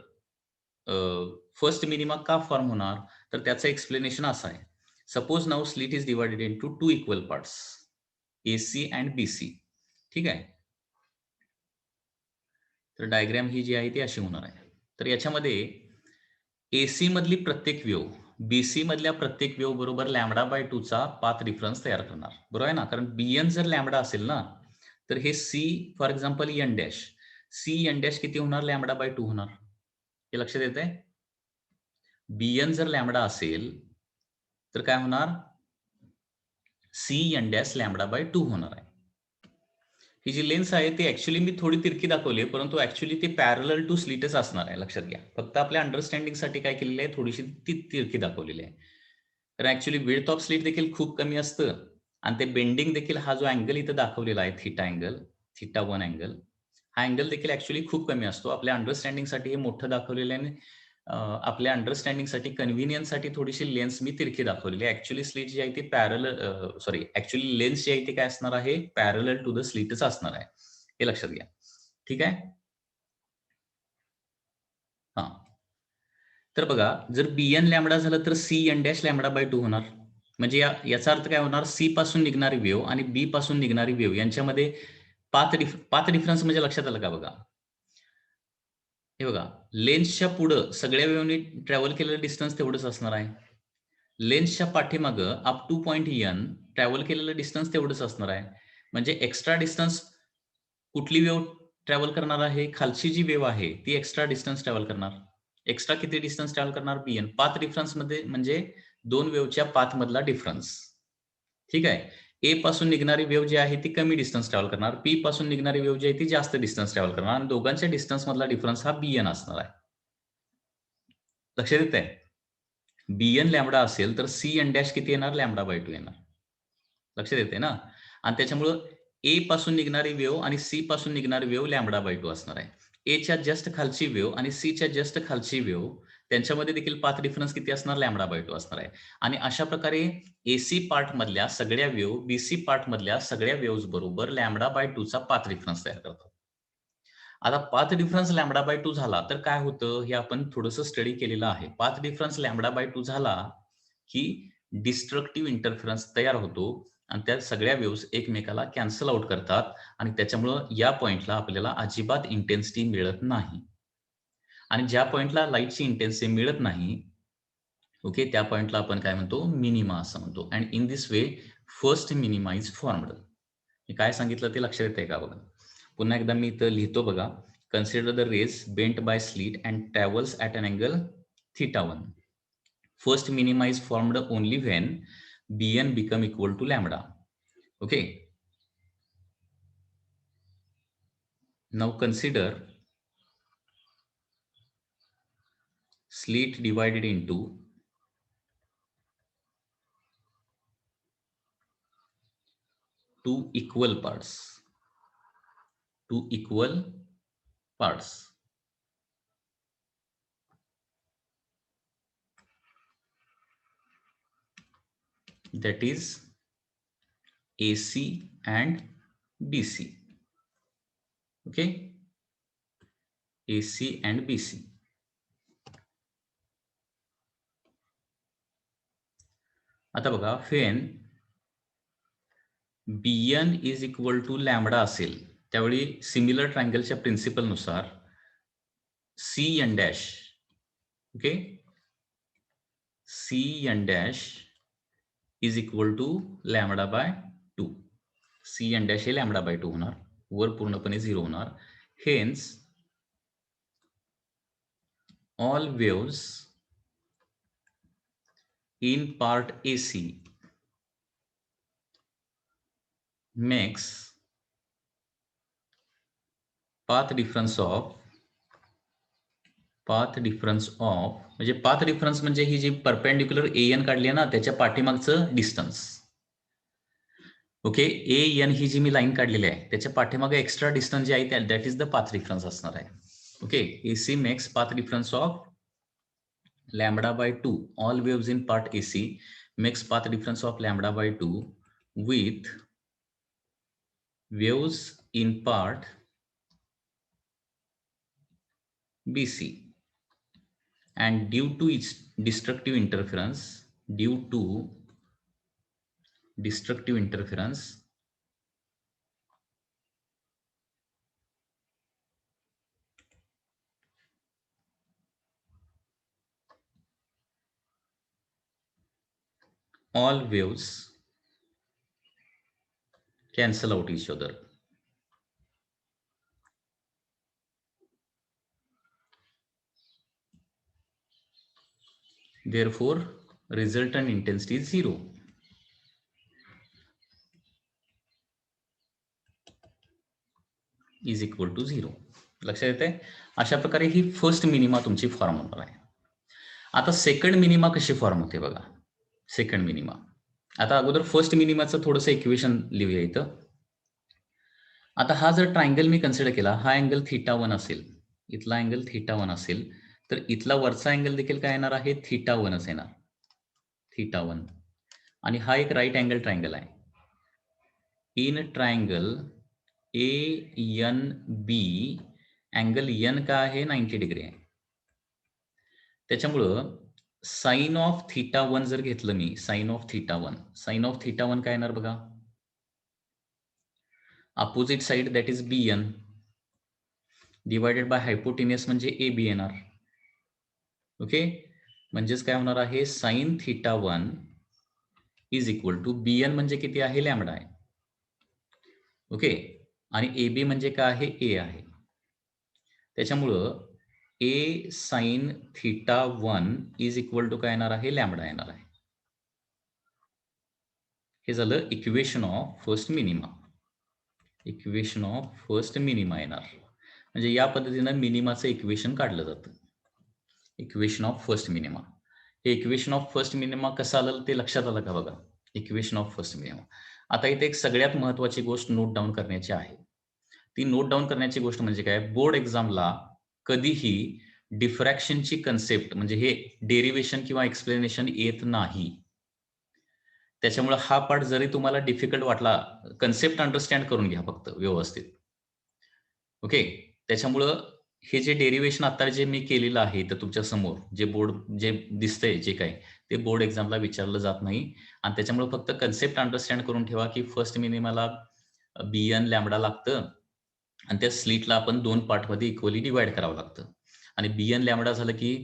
फर्स्ट मिनिमा का फॉर्म होणार? तर त्याचं एक्सप्लेनेशन असं आहे. Suppose now slit is divided into 2 equal parts AC and BC. ठीक आहे, तर डायग्राम ही जी आहे ती अशी होणार आहे. तर याच्यामध्ये AC मधली प्रत्येक वेव्ह BC मधल्या प्रत्येक वेव्ह बरोबर लॅमडा बाय 2 चा पाथ डिफरन्स तयार करणार. बरोबर आहे ना? कारण BN जर लॅमडा असेल ना तर हे C for example N dash, C N dash किती होणार? लॅमडा बाय 2 होणार. हे लक्षात येते? BN जर लॅमडा असेल तर काय होणार? C N dash lambda by 2 होणार आहे. ही जी लेन्स आहे ती ऍक्च्युली मी थोडी तिरकी दाखवली आहे, परंतु ऍक्च्युली ती पॅरलल टू स्लिटच असणार आहे. लक्षात घ्या, फक्त आपल्या अंडरस्टँडिंगसाठी काय केलेलं आहे? थोडीशी ती तिरकी दाखवलेली आहे. तर ऍक्च्युली विड्थ ऑफ स्लिट देखील खूप कमी असतं आणि ते बेंडिंग देखील, हा जो अँगल इथं दाखवलेला आहे थीटा अँगल, थीटा 1 अँगल, हा अँगल देखील ऍक्च्युली खूप कमी असतो. आपल्या अंडरस्टँडिंगसाठी हे मोठं दाखवलेलं आहे. आपल्या अंडरस्टँडिंगसाठी कन्व्हिनियन्ससाठी थोडीशी लेन्स मी तिरकी दाखवलेली आहे. ऍक्च्युली स्लिट जी आहे ती ऍक्च्युली लेन्स जी आहे ती काय असणार आहे? पॅरलल टू द स्लिटच असणार आहे. हे लक्षात घ्या. ठीक आहे, हा. तर बघा, जर बीएन लॅमडा झालं तर C N dash lambda by 2 होणार. म्हणजे याचा अर्थ काय होणार? सी पासून निघणारी वेव्ह आणि बी पासून निघणारी वेव्ह यांच्यामध्ये पाथ डिफरन्स म्हणजे लक्षात आलं का? बघा, हे बघा, लेन्सच्या पुढं सगळ्या वेव्हनी ट्रॅव्हल केलेलं डिस्टन्स तेवढंच असणार आहे. लेन्सच्या पाठीमागं up to point N travel केलेलं डिस्टन्स तेवढंच असणार आहे. म्हणजे एक्स्ट्रा डिस्टन्स कुठली वेव्ह ट्रॅव्हल करणार आहे? खालची जी वेव्ह आहे ती एक्स्ट्रा डिस्टन्स ट्रॅव्हल करणार. एक्स्ट्रा किती डिस्टन्स ट्रॅव्हल करणार बीएन. पाथ डिफरन्स मध्ये म्हणजे दोन वेव्हच्या पाथ मधला डिफरन्स. ठीक आहे. ए पासून निघणारी वेव्ह जी आहे ती कमी डिस्टन्स ट्रॅव्हल करणार, पी पासून निघणारी वेव्ह जी आहे ती जास्त डिस्टन्स ट्रॅव्हल करणार आणि दोघांच्या डिस्टन्स मधला डिफरन्स हा बीएन असणार आहे. लक्षात येत आहे. बीएन लॅम्बडा असेल तर सी एन डॅश किती येणार, लॅम्बडा बाय 2 येणार. लक्षात येते ना. आणि त्याच्यामुळं ए पासून निघणारी वेव्ह आणि सी पासून निघणारी वेव्ह लॅम्बडा बाय 2 असणार आहे. एच्या जस्ट खालची वेव्ह आणि सीच्या जस्ट खालची वेव्ह त्यांच्यामध्ये देखील पाथ डिफरन्स किती असणार, लॅम्बडा बाय 2 असणार आहे. आणि अशा प्रकारे एसी पार्ट मधल्या सगळ्या वेव्ह बीसी पार्ट मधल्या सगळ्या वेव्हज बरोबर लॅम्बडा बाय 2 चा पाथ डिफरन्स तयार करतात. आता पाथ डिफरन्स लॅम्बडा बाय 2 झाला तर काय होतं हे आपण थोडंसं स्टडी केलेलं आहे. पाथ डिफरन्स लॅम्बडा बाय 2 झाला की डिस्ट्रक्टिव्ह इंटरफरन्स तयार होतो आणि त्या सगळ्या वेव्हज एकमेकाला कॅन्सल आउट करतात आणि त्याच्यामुळं या पॉइंटला आपल्याला अजिबात इंटेन्सिटी मिळत नाही. आणि ज्या पॉइंटला लाईटची इंटेन्सिटी मिळत नाही, ओके, त्या पॉइंटला आपण काय म्हणतो, मिनिमा असं म्हणतो. And in this way first minima is formed. मी काय सांगितलं ते लक्षात येतंय का बघा. पुन्हा एकदा मी इथं लिहितो बघा. Consider the rays bent by slit and travels at an angle θ1. First minima is formed only when Bn become equal to lambda. Okay. Now consider slit divided into two equal parts. Two equal parts. That is AC and BC. Okay. AC and BC. आता बघा, when Bn is equal to lambda असेल त्यावेळी similar ट्रायंगलच्या principle नुसार Cn dash, okay, Cn dash is equal to lambda by 2. Cn dash हे lambda by 2 होणार, वर पूर्णपणे 0 होणार. Hence all waves in part AC makes path difference of म्हणजे पाथ डिफरन्स म्हणजे ही जी परपेंडिक्युलर AN काढली आहे ना त्याच्या पाठीमागचं डिस्टन्स. ओके, AN ही जी मी लाईन काढलेली आहे त्याच्या पाठीमागे एक्स्ट्रा डिस्टन्स जे आहे that is the path difference असणार आहे. Okay, AC makes path difference of lambda by 2. All waves in part AC makes path difference of lambda by 2 with waves in part BC. And due to its destructive interference, all waves cancel out each other. Therefore, resultant intensity is 0. Is equal to 0. लक्षात येते. अशा प्रकारे ही first minima तुमची form होणार आहे. आता second minima कशी form होते बघा. सेकंड मिनिमा, आता अगोदर फर्स्ट मिनिमाचं थोडंसं इक्वेशन लिहूया इथं. आता हा जर ट्रायंगल मी कन्सिडर केला, हा अँगल θ1 असेल, इथला अँगल θ1 असेल, तर इथला वरचा अँगल देखील काय येणार आहे, θ1च येणार, θ1. आणि हा एक राईट अँगल ट्रायंगल आहे. In triangle ANB angle N का आहे, 90 डिग्री आहे. त्याच्यामुळं साइन ऑफ θ1 जर घेतलं मी, साइन ऑफ θ1 काय येणार बघा, opposite side that is BN divided by hypotenuse म्हणजे AB येणार. ओके, म्हणजेच काय होणार आहे, sine θ1 is equal to BN म्हणजे किती आहे, लॅम्बडा आहे. ओके, आणि AB म्हणजे काय आहे, A आहे. त्याच्यामुळं A sine theta 1 is equal to काय येणार आहे, लॅम्बडा येणार आहे. हे झालं equation of first minima. Equation of first minima येणार. म्हणजे या पद्धतीनं मिनिमाचं इक्वेशन काढलं जातं. Equation of first minima. हे इक्वेशन ऑफ फर्स्ट मिनिमा कसं आलं ते लक्षात आलं का बघा. Equation of first minima. आता इथे एक सगळ्यात महत्वाची गोष्ट नोट डाऊन करण्याची आहे. ती नोट डाऊन करण्याची गोष्ट म्हणजे काय, बोर्ड एक्झामला कधीही डिफ्रॅक्शनची कन्सेप्ट म्हणजे हे डेरिव्हेशन किंवा एक्सप्लेनेशन येत नाही. त्याच्यामुळे हा पार्ट जरी तुम्हाला डिफिकल्ट वाटला, कन्सेप्ट अंडरस्टँड करून घ्या फक्त व्यवस्थित. ओके. त्याच्यामुळं हे जे डेरिव्हेशन आता जे मी केलेलं आहे तर तुमच्या समोर जे बोर्ड जे दिसतंय जे काही ते बोर्ड एक्झामला विचारलं जात नाही आणि त्याच्यामुळे फक्त कन्सेप्ट अंडरस्टँड करून ठेवा की फर्स्ट मिनिमाला बियन लॅम्बडा लागतं आणि त्या स्लिटला आपण 2 पार्टमध्ये इक्वली डिवाइड करावं लागतं आणि बियन लॅम्बडा झालं की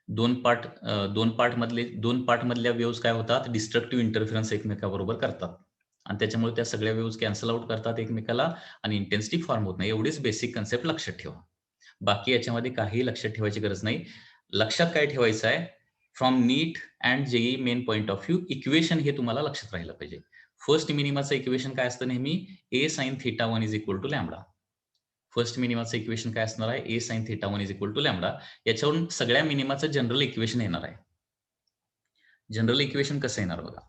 2 पार्ट मधल्या वेव्हज काय होतात, डिस्ट्रक्टिव्ह इंटरफरन्स एकमेकाबरोबर करतात आणि त्याच्यामुळे त्या सगळ्या वेव्हज कॅन्सल आउट करतात एकमेकाला आणि इंटेन्सिटी फॉर्म होत नाही. एवढीच बेसिक कन्सेप्ट लक्षात ठेवा. बाकी याच्यामध्ये काही लक्षात ठेवायची गरज नाही. लक्षात काय ठेवायचं आहे, from NEET and JEE Main point of view equation हे तुम्हाला लक्षात राहिलं पाहिजे. फर्स्ट मिनिमाचं इक्वेशन काय असतं नेहमी, A sine theta 1 is equal to lambda. First मिनिमाचं इक्वेशन काय असणार आहे, A sine theta 1 is equal to lambda. याच्यावरून सगळ्या मिनिमाचं जनरल इक्वेशन येणार आहे. जनरल इक्वेशन कसं येणार बघा.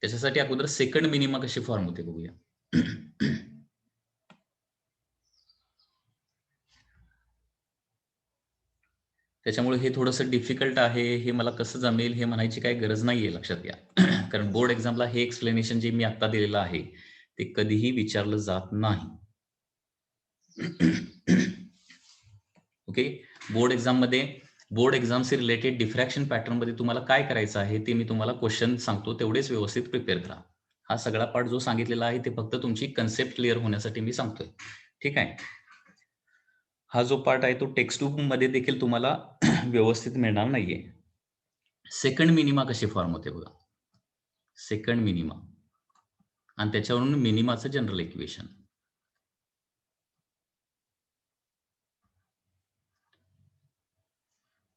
त्याच्यासाठी अगोदर सेकंड मिनिमा कशी फॉर्म होते बघूया. त्याच्यामुळे हे थोडंसं डिफिकल्ट आहे, हे मला कसं जमेल हे म्हणायची काही गरज नाहीये, लक्षात घ्या. कारण बोर्ड एक्झामला हे एक्सप्लेनेशन जे मी आता दिलेलं आहे ते कधीही विचारलं जात नाही. ओके. बोर्ड एक्झामशी रिलेटेड डिफ्रॅक्शन पॅटर्न मध्ये तुम्हाला काय करायचं आहे ते मी तुम्हाला क्वेश्चन सांगतो, तेवढेच व्यवस्थित प्रिपेअर करा. हा सगळा पार्ट जो सांगितलेला आहे ते फक्त तुमची कन्सेप्ट क्लिअर होण्यासाठी मी सांगतोय. ठीक आहे. हा जो पार्ट आहे तो टेक्स्ट बुक मध्ये देखील तुम्हाला व्यवस्थित मिळणार नाहीये. सेकंड मिनिमा कशी फॉर्म होते बघा. सेकंड मिनिमा आणि त्याच्यावरून मिनिमाचं जनरल इक्वेशन.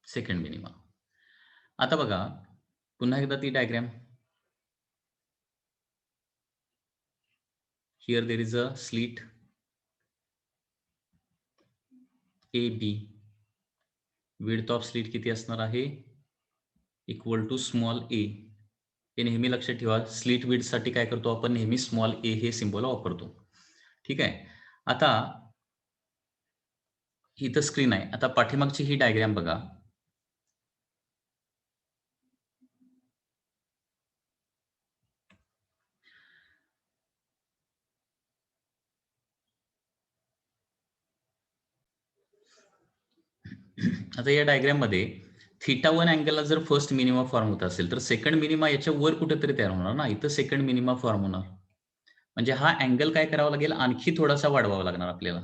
Second minima. आता बघा पुन्हा एकदा ती diagram. Here there is a slit A B. Width of slit किती असणार आहे, इक्वल टू स्मॉल ए. हे नेहमी लक्षात ठेवा. स्लीट विड्थ साठी काय करतो आपण, नेहमी स्मॉल ए हे सिम्बॉल वापरतो. ठीक आहे. आता इथं स्क्रीन आहे. आता पाठीमागची ही डायग्राम बघा. आता या डायग्राम मध्ये थिटा 1 अँगलला जर फर्स्ट मिनिमा फॉर्म होत असेल तर सेकंड मिनिमा याच्या वर कुठेतरी तयार होणार ना. इथं सेकंड मिनिमा फॉर्म होणार. म्हणजे हा अँगल काय करावा लागेल, आणखी थोडासा वाढवावा लागणार आपल्याला.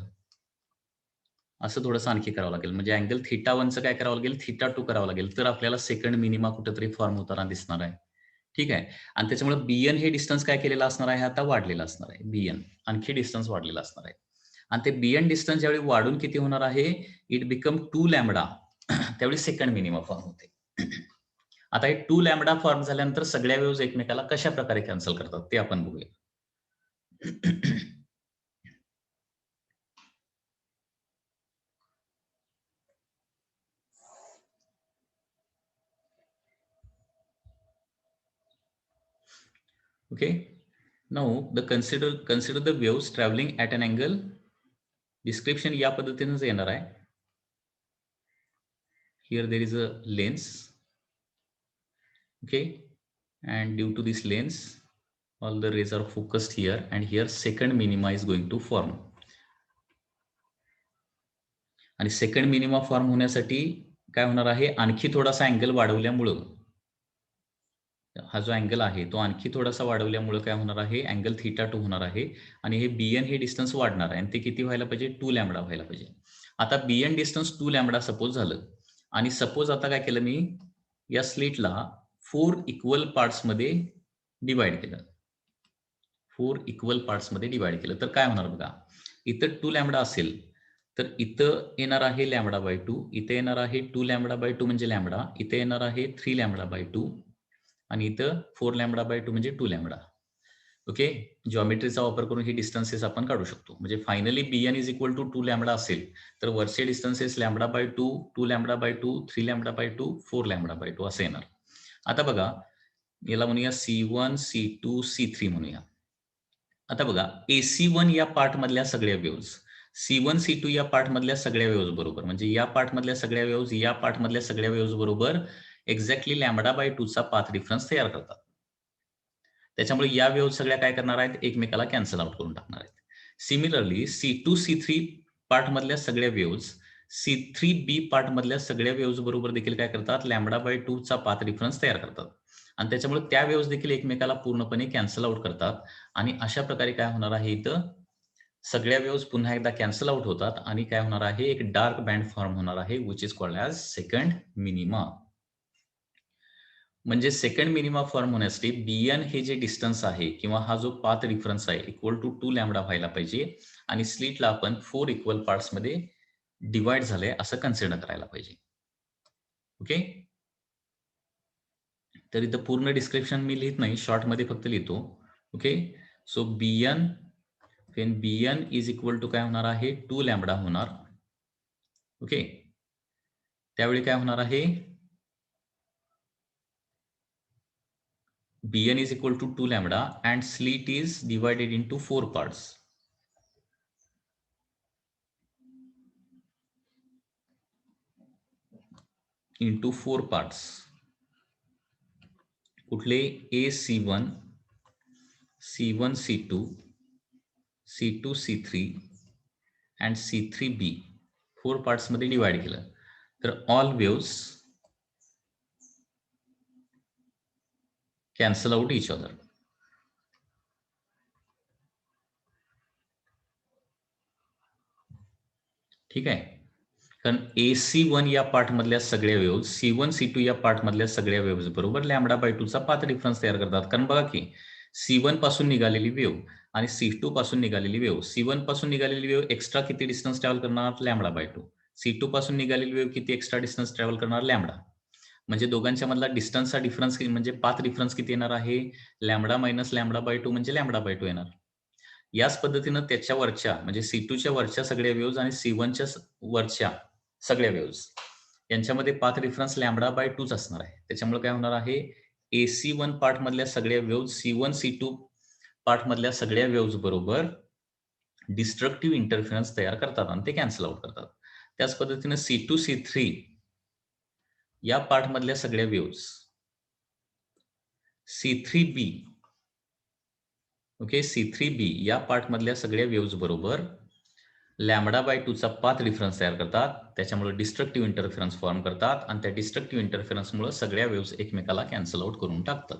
असं थोडंसं आणखी करावं लागेल. म्हणजे अँगल थिटा 1चं काय करावं लागेल, थिटा 2 करावं लागेल. तर आपल्याला सेकंड मिनिमा कुठेतरी फॉर्म होताना दिसणार आहे. ठीक आहे. आणि त्याच्यामुळे बीएन हे डिस्टन्स काय केलेलं असणार आहे, आता वाढलेलं असणार आहे. बीएन आणखी डिस्टन्स वाढलेला असणार आहे. आणि ते बीएन डिस्टन्स ज्यावेळी वाढून किती होणार आहे, इट बिकम 2 लॅम्बडा. त्यावेळी सेकंड मिनिमा फॉर्म होते. आता हे 2 लॅम्बडा फॉर्म झाल्यानंतर सगळ्या वेव्हज एकमेकाला कशा प्रकारे कॅन्सल करतात ते आपण बघूया. Okay. Now consider the waves traveling at an angle. Description या पद्धतीनेच येणार आहे. Here there is a lens. Okay. And due to this lens, all the rays are focused here, and here second minima is going to form. आणि second minima form होण्यासाठी काय होणार आहे, आणखी थोडासा अँगल वाढवल्यामुळं, हा जो अँगल आहे तो आणखी थोडासा वाढवल्यामुळे काय होणार आहे, अँगल थिटा 2 होणार आहे आणि हे बीएन हे डिस्टन्स वाढणार आहे आणि ते किती व्हायला पाहिजे, 2 लॅम्बडा व्हायला पाहिजे. आता बीएन डिस्टन्स 2 लॅम्बडा सपोज झालं आणि सपोज आता काय केलं मी, या स्लिटला 4 इक्वल पार्ट्स मध्ये डिवाइड केलं. 4 इक्वल पार्ट्स मध्ये डिवाइड केलं तर काय होणार बघा, इथं 2 लॅम्बडा असेल तर इथं येणार आहे लॅम्बडा बाय 2, इथे येणार आहे 2 लॅम्बडा बाय 2 म्हणजे लॅम्बडा, इथे येणार आहे 3 लॅम्बडा बाय 2 आणि इथं 4 लॅम्बडा बाय 2 म्हणजे 2 लॅम्बडा. ओके, जॉमेट्रीचा वापर करून ही डिस्टन्सेस आपण काढू शकतो. म्हणजे finally bn is equal to 2 lambda असेल तर वरचे distances lambda by 2, 2 lambda by 2, 3 lambda by 2, 4 lambda by 2 असं येणार. आता बघा, याला म्हणूया C1, C2, C3 म्हणूया. आता बघा, AC1 या पार्ट मधल्या सगळ्या वेव्हज, C1, C2 या पार्ट मधल्या सगळ्या वेव्हज बरोबर, म्हणजे या पार्ट मधल्या सगळ्या वेव्हज या पार्ट मधल्या सगळ्या वेव्हज बरोबर एक्झॅक्टली लॅम्बडा बाय 2 चा पाथ डिफरन्स तयार करतात. त्याच्यामुळे या वेव्ह सगळ्या काय करणार आहेत, एकमेकाला कॅन्सल आउट करून टाकणार आहेत. सिमिलरली C2, C3 पार्ट मधल्या सगळ्या वेव्हज C3B पार्ट मधल्या सगळ्या वेव्हज बरोबर देखील काय करतात, लॅम्बडा बाय 2 चा पाथ डिफरन्स तयार करतात आणि त्याच्यामुळे त्या वेव्हज देखील एकमेकाला पूर्णपणे कॅन्सल आउट करतात आणि अशा प्रकारे काय होणार आहे, इथं सगळ्या वेव्हज पुन्हा एकदा कॅन्सल आउट होतात आणि काय होणार आहे, एक डार्क बँड फॉर्म होणार आहे which is called as second minima. म्हणजे सेकंड मिनिमा फॉर्म होण्यासाठी bn हे जे डिस्टन्स आहे किंवा हा जो पाथ डिफरन्स आहे इक्वल टू 2 लॅम्बडा व्हायला पाहिजे आणि स्लिटला आपण 4 इक्वल पार्ट्स मध्ये डिवाइड झालंय असं कन्सिडर करायला पाहिजे. ओके, तर इथं पूर्ण डिस्क्रिप्शन मी लिहित नाही, शॉर्ट मध्ये फक्त लिहितो. Okay, so bn is equal to काय होणार आहे, 2 लॅम्बडा होणार. ओके, त्यावेळी काय होणार आहे, bn is equal to 2 lambda and slit is divided into 4 parts. Into 4 parts. कुठले, AC1, C1, C2, C2, C3 and C3B 4 parts मध्ये डिवाइड केलं तर all waves cancel out each other. ठीक आहे, कारण AC1 या पार्ट मधल्या सगळ्या वेव्हज C1, C2 या पार्ट मधल्या सगळ्या वेव्हज बरोबर लॅम्बडा बाय 2 चा पाथ डिफरन्स तयार करतात. कारण बघा की C1 पासून निघालेली वेव्ह आणि C2 पासून निघालेली वेव्ह, C1 पासून निघालेली वेव्ह एक्स्ट्रा किती डिस्टन्स ट्रॅव्हल करणार, लॅम्बडा बाय 2. C2 पासून निघालेली वेव्ह किती एक्स्ट्रा डिस्टन्स ट्रॅव्हल करणार, लॅम्बडा. म्हणजे दोघांच्या मधला डिस्टन्सचा डिफरन्स म्हणजे पाथ डिफरन्स किती येणार आहे, लॅम्बडा मायनस लॅम्बडा बाय 2 म्हणजे लॅम्बडा बाय 2 येणार. याच पद्धतीनं त्याच्या वरच्या म्हणजे C2च्या वरच्या सगळ्या वेव्हज आणि C1च्या वरच्या सगळ्या वेव्हज यांच्यामध्ये पाथ डिफरन्स लॅम्बडा बाय 2 असणार आहे. त्याच्यामुळे काय होणार आहे, AC1 पार्ट मधल्या सगळ्या वेव्हज C1, C2 पार्ट मधल्या सगळ्या वेव्हज बरोबर डिस्ट्रक्टिव्ह इंटरफरन्स तयार करतात आणि ते कॅन्सल आउट करतात. त्याच पद्धतीनं C2, C3 या पार्ट मधल्या सगळ्या वेव्हज C3B, ओके, C3B या पार्ट मधल्या सगळ्या वेव्हज बरोबर लॅम्बडा बाय 2 चा पाथ डिफरन्स तयार करतात. त्याच्यामुळे डिस्ट्रक्टिव्ह इंटरफरन्स फॉर्म करतात आणि त्या डिस्ट्रक्टिव्ह इंटरफरन्समुळे सगळ्या वेव्हज एकमेकाला कॅन्सल आउट करून टाकतात.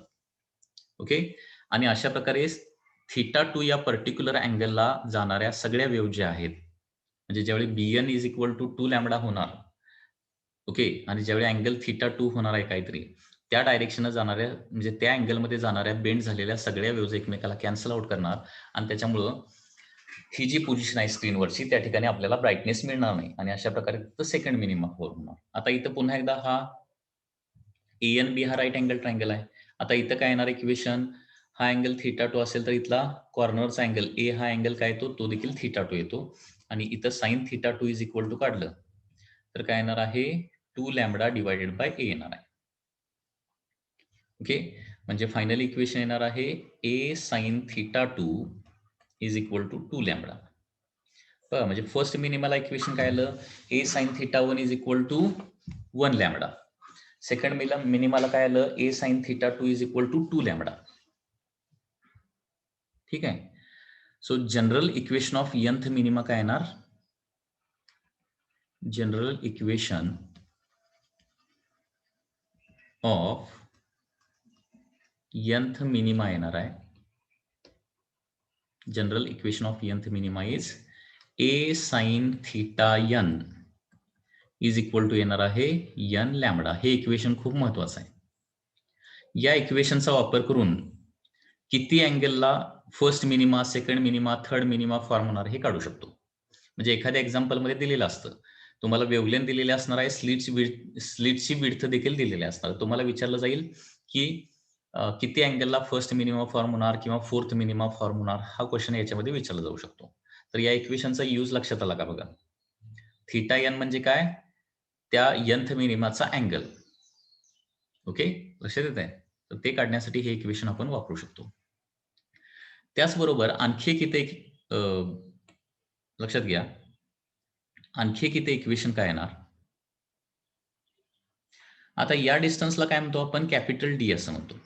ओके, आणि अशा प्रकारे θ2 या पर्टिक्युलर अँगलला जाणाऱ्या सगळ्या वेव्ह ज्या आहेत, म्हणजे ज्यावेळी bn is equal to 2 lambda होणार, ओके, आणि ज्यावेळी अँगल θ2 होणार आहे काहीतरी, त्या डायरेक्शनला जाणाऱ्या म्हणजे त्या अँगलमध्ये जाणाऱ्या बेंड झालेल्या सगळ्या वेव्हज एकमेकाला कॅन्सल आउट करणार आणि त्याच्यामुळं ही जी पोझिशन आहे स्क्रीनवरची त्या ठिकाणी आपल्याला ब्राईटनेस मिळणार नाही आणि अशा प्रकारे सेकंड मिनिमम होणार. आता इथं पुन्हा एकदा हा ANB हा राईट अँगल ट्रायंगल आहे. आता इथं काय येणार इक्वेशन, हा अँगल θ2 असेल तर इथला कॉर्नरचा अँगल A हा अँगल काय येतो, तो देखील θ2 येतो आणि इथं साइन θ2 इज इक्वल टू काढलं तर काय येणार आहे, 2 लॅम्बडा डिवायडेड बाय A येणार आहे. ओके, म्हणजे फायनल इक्वेशन येणार आहे A sine θ2 is equal to 2 lambda. म्हणजे फर्स्ट मिनिमला इक्वेशन काय आलं, A sine θ1 is equal to 1 lambda. Second मिनिमाला काय आलं, A sine θ2 is equal to 2 lambda. ठीक आहे, so general equation of nth minima काय येणार, general equation of nth minima येणार आहे, general equation of nth minima is A sine θn is equal to येणार आहे n लॅम्बडा. हे equation खूप महत्वाचं आहे. या इक्वेशनचा वापर करून किती अँगलला first minima, second minima, third minima form होणार हे काढू शकतो. म्हणजे एखाद्या एक्झाम्पल मध्ये दिलेलं असतं, तुम्हाला वेव्हलेंथ दिलेली असणार आहे, स्लिटची विड्थ देखील दिलेली असणार. तुम्हाला विचारलं जाईल की किती अँगलला फर्स्ट मिनिमम फॉर्म होणार किंवा फोर्थ मिनिमम फॉर्म होणार, हा क्वेश्चन याच्यामध्ये विचारला जाऊ शकतो. तर या इक्वेशनचा यूज लक्षात आला का बघा. थीटा एन म्हणजे काय, त्या nth मिनिमाचा अँगल. ओके, लक्षात येत आहे. तर ते काढण्यासाठी हे इक्वेशन आपण वापरू शकतो. त्याचबरोबर आणखी एक इथे लक्षात घ्या, आणखी एक इथे इक्वेशन काय येणार. आता या डिस्टन्सला काय म्हणतो आपण, कॅपिटल डी असं म्हणतो.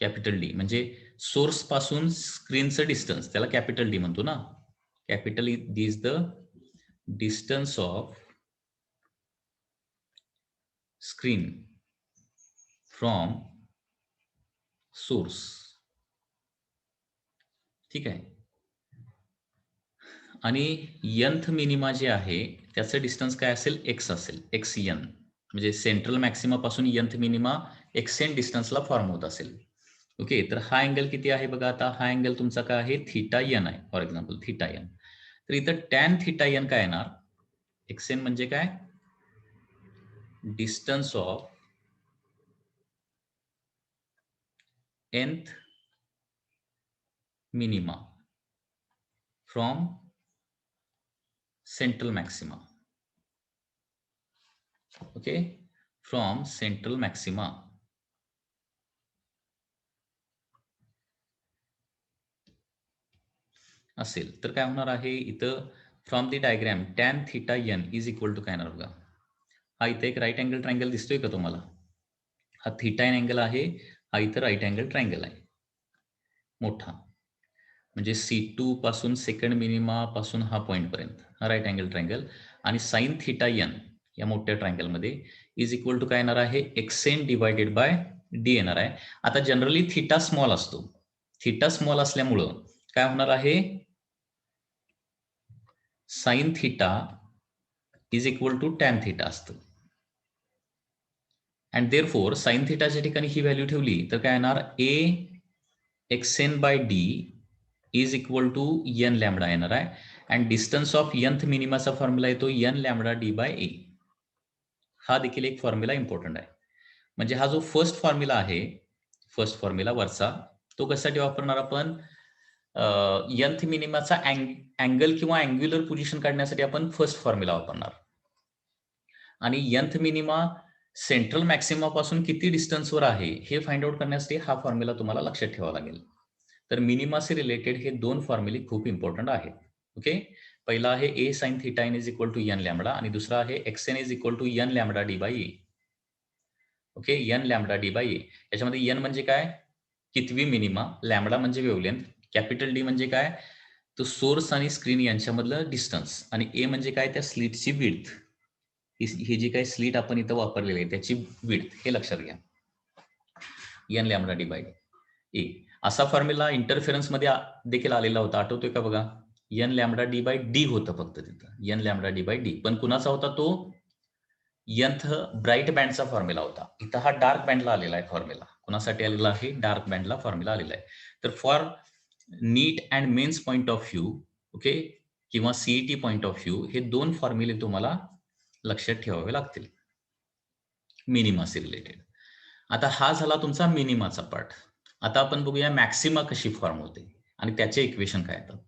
कॅपिटल डी म्हणजे सोर्स पासून स्क्रीनचं डिस्टन्स, त्याला कॅपिटल डी म्हणतो ना. Capital D is the distance of screen from source. ठीक आहे. आणि nth मिनिमा जे आहे त्याचं डिस्टन्स काय असेल, एक्स असेल, एक्स एन. म्हणजे सेंट्रल मॅक्सिमा पासून nth मिनिमा एक्सएन डिस्टन्सला फॉर्म होत असेल. ओके, तर हा अँगल किती आहे बघा. आता हा अँगल तुमचा काय आहे, थीटा एन आहे. For example theta N. तर इथं टॅन थीटा एन काय येणार, एक्सएन म्हणजे काय, distance of nth minima from central maxima. Okay, from central maxima. असेल तर काय होणार आहे, इथं from the diagram tan theta N is equal to काय येणार बघा. हा इथे एक राईट अँगल ट्रायंगल दिसतोय का तुम्हाला. हा थीटा एन अँगल आहे, हा इथं राईट अँगल ट्रायंगल आहे मोठा. म्हणजे C2 पासून सेकंड मिनिमा पासून हा पॉईंट पर्यंत हा राईट अँगल ट्रायंगल. आणि साइन थीटा एन या मोठ्या ट्रायंगल मध्ये इज इक्वल टू काय येणार आहे, एक्सएन डिवायडेड बाय डी येणार आहे. आता जनरली थीटा स्मॉल असतो. थीटा स्मॉल असल्यामुळं काय होणार आहे, sine theta is equal to tan theta असतं. अँड देअर फोर साइन थीटाच्या ठिकाणी ही व्हॅल्यू ठेवली तर काय येणार, A X N by D is equal to N lambda येणार आहे. अँड डिस्टन्स ऑफ nth मिनिमाचा फॉर्म्युला येतो N lambda D by A. हा देखील एक फॉर्म्युला इम्पॉर्टंट आहे. म्हणजे हा जो फर्स्ट फॉर्म्युला आहे, फर्स्ट फॉर्म्युला वरचा, तो कशासाठी वापरणार आपण, nth मिनिमाचा अँगल किंवा अँग्युलर पोझिशन काढण्यासाठी आपण फर्स्ट फॉर्म्युला वापरणार. आणि nth मिनिमा सेंट्रल मॅक्सिमा पासून किती डिस्टन्सवर आहे हे फाइंड आउट करण्यासाठी हा फॉर्म्युला तुम्हाला लक्षात ठेवावा लागेल. तर मिनिमाशी रिलेटेड हे दोन फॉर्म्युले खूप इम्पॉर्टंट आहेत. ओके, पहिला आहे A sine theta N is equal to N lambda आणि दुसरा आहे X N is equal to N lambda D by A. Okay, N lambda D by A. याच्यामध्ये एन म्हणजे काय, कितवी मिनिमा, लॅमडा म्हणजे वेव्हलेंथ, कॅपिटल डी म्हणजे काय, तो सोर्स आणि स्क्रीन यांच्यामधलं डिस्टन्स, आणि ए म्हणजे काय, त्या स्लिटची विड्थ. ही जी काही स्लिट आपण इथं वापरलेली आहे त्याची विड्थ, हे लक्षात घ्या. एन लॅमडा डी बाय ए असा फॉर्म्युला इंटरफेरन्स मध्ये देखील आलेला होता, आठवतोय का बघा. N lambda D by D होतं फक्त तिथं, N lambda D by D. पण कुणाचा होता तो, nth ब्राईट बँडचा फॉर्म्युला होता. इथं हा डार्क बँडला आलेला आहे फॉर्म्युला. कुणासाठी आलेला आहे, डार्क बँडला फॉर्म्युला आलेला आहे. तर for NEET and Mains point of view, okay, किंवा सीईटी पॉइंट ऑफ व्ह्यू, हे दोन फॉर्म्युले तुम्हाला लक्षात ठेवावे लागतील मिनिमाशी रिलेटेड. आता हा झाला तुमचा मिनिमाचा पार्ट. आता आपण बघूया मॅक्सिमा कशी फॉर्म होते आणि त्याचे इक्वेशन काय येतात.